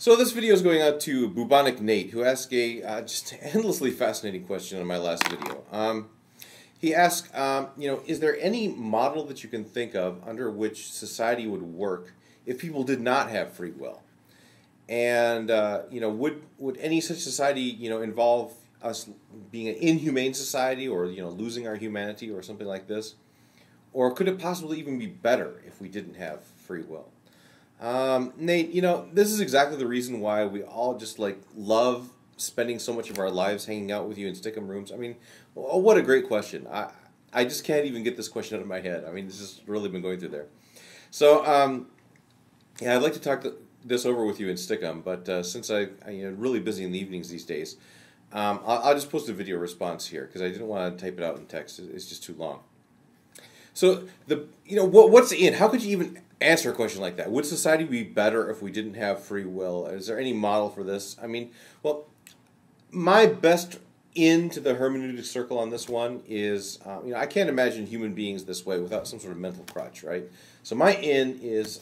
So this video is going out to Bubonic Nate, who asked a just endlessly fascinating question in my last video. He asked, is there any model that you can think of under which society would work if people did not have free will? And would any such society involve us being an inhumane society, or losing our humanity, or something like this? Or could it possibly even be better if we didn't have free will? Nate, this is exactly the reason why we all just love spending so much of our lives hanging out with you in Stickum rooms. I mean, what a great question. I just can't even get this question out of my head. I mean, this has really been going through there. So, yeah, I'd like to talk this over with you in Stickum, but since I'm really busy in the evenings these days, I'll just post a video response here because I didn't want to type it out in text. It's just too long. So what's the end? How could you even answer a question like that? Would society be better if we didn't have free will? Is there any model for this? I mean, well, my best into the hermeneutic circle on this one is, I can't imagine human beings this way without some sort of mental crutch, right? So my in is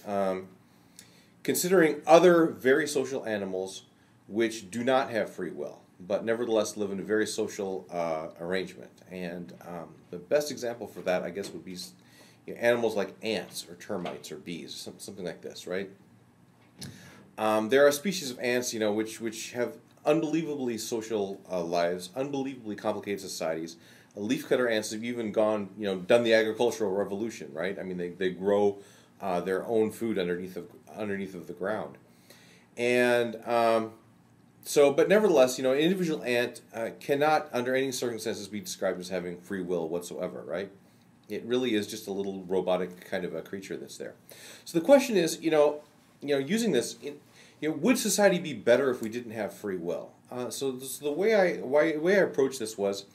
considering other very social animals which do not have free will, but nevertheless live in a very social arrangement. And the best example for that, I guess, would be animals like ants or termites or bees, something like this, right? There are species of ants, which have unbelievably social lives, unbelievably complicated societies. Leafcutter ants have even gone, done the agricultural revolution, right? I mean, they grow their own food underneath of the ground, and but nevertheless, an individual ant cannot, under any circumstances, be described as having free will whatsoever, right? It really is just a little robotic kind of a creature that's there. So the question is, using this, would society be better if we didn't have free will? So the way I approached this was,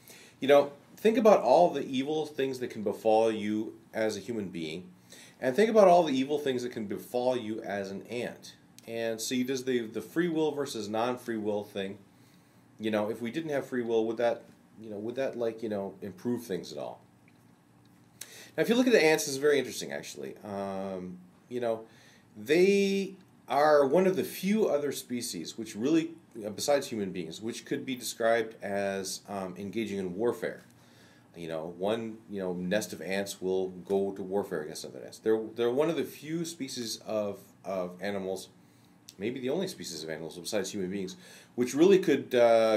think about all the evil things that can befall you as a human being, and think about all the evil things that can befall you as an ant. And so you does the free will versus non-free will thing. If we didn't have free will, would that improve things at all? Now, if you look at the ants, it's very interesting, actually. They are one of the few other species which really, besides human beings, which could be described as engaging in warfare. One nest of ants will go to warfare against another nest. They're one of the few species of animals, maybe the only species of animals besides human beings, which really could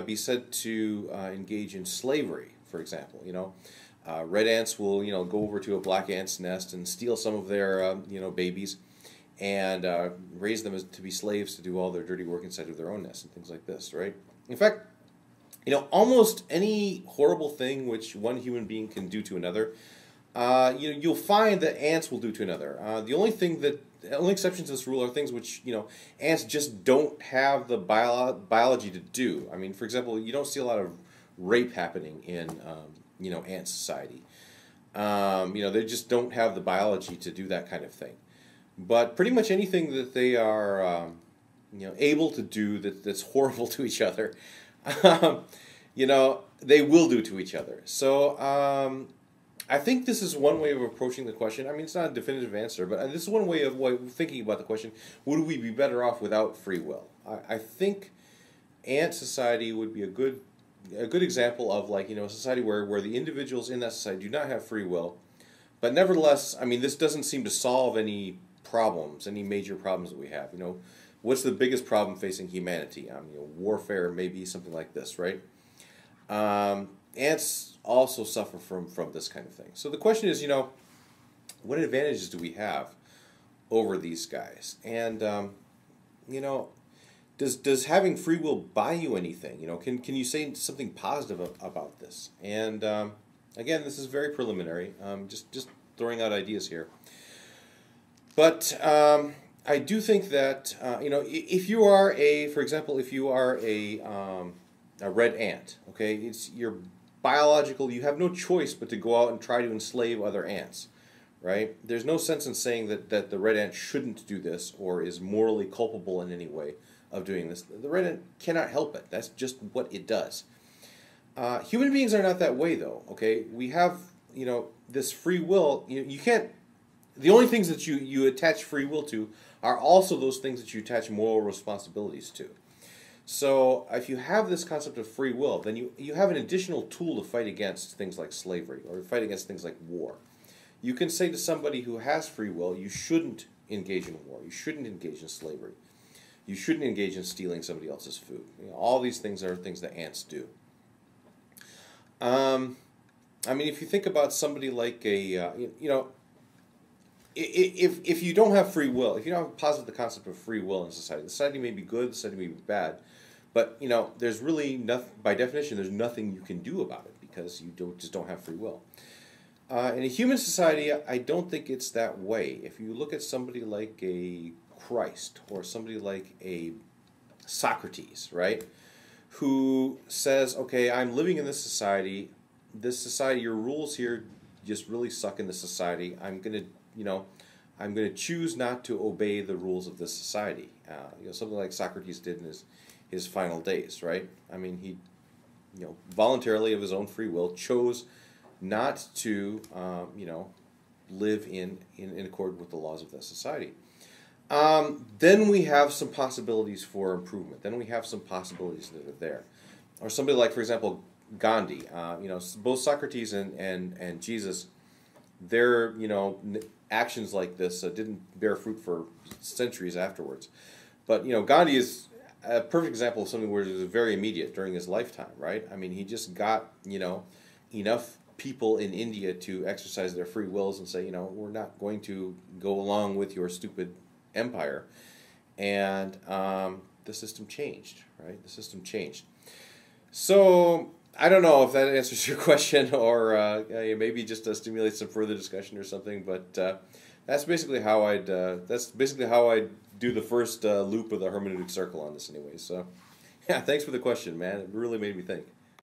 be said to engage in slavery, for example. Red ants will, go over to a black ant's nest and steal some of their, babies, and raise them to be slaves to do all their dirty work inside of their own nest and things like this, right? In fact, almost any horrible thing which one human being can do to another, you'll find that ants will do to another. The only exceptions to this rule are things which, ants just don't have the biology to do. I mean, for example, you don't see a lot of rape happening in, ant society. They just don't have the biology to do that kind of thing. But pretty much anything that they are, able to do that's horrible to each other, they will do to each other. So I think this is one way of approaching the question. I mean, it's not a definitive answer, but this is one way of thinking about the question: would we be better off without free will? I think ant society would be a good example of a society where the individuals in that society do not have free will, but nevertheless, I mean, this doesn't seem to solve any problems, any major problems that we have. What's the biggest problem facing humanity? Warfare, maybe something like this, right? Ants also suffer from this kind of thing. So the question is, what advantages do we have over these guys? And does having free will buy you anything? Can you say something positive about this? And again, this is very preliminary. Just throwing out ideas here. But I do think that if you are for example, if you are a red ant, okay, you're biological. You have no choice but to go out and try to enslave other ants, right? There's no sense in saying that the red ant shouldn't do this or is morally culpable in any way of doing this. The red ant cannot help it. That's just what it does. Human beings are not that way, though. Okay, we have this free will. You can't. The only things that you attach free will to are also those things that you attach moral responsibilities to. So if you have this concept of free will, then you have an additional tool to fight against things like slavery or fight against things like war. You can say to somebody who has free will, you shouldn't engage in war, you shouldn't engage in slavery, you shouldn't engage in stealing somebody else's food. All these things are things that ants do. I mean, if you think about somebody like if you don't have free will, if you don't posit the concept of free will in society, the society may be good, the society may be bad, but there's really nothing. By definition, there's nothing you can do about it because you just don't have free will. In a human society, I don't think it's that way. If you look at somebody like a Christ or somebody like a Socrates, right, who says, okay, I'm living in this society, your rules here just really suck in this society. I'm going to choose not to obey the rules of this society. Something like Socrates did in his final days, right? I mean, he, voluntarily of his own free will chose not to, live in accord with the laws of that society. Then we have some possibilities for improvement. Then we have some possibilities that are there. Or somebody like, for example, Gandhi. Both Socrates and Jesus, their actions like this didn't bear fruit for centuries afterwards. But Gandhi is a perfect example of something where it was very immediate during his lifetime, right? I mean, he just got enough people in India to exercise their free wills and say, we're not going to go along with your stupid empire, and the system changed, right? The system changed. So I don't know if that answers your question, or maybe just stimulates some further discussion or something. But that's basically how I'd do the first loop of the hermeneutic circle on this, anyway. So yeah, thanks for the question, man. It really made me think.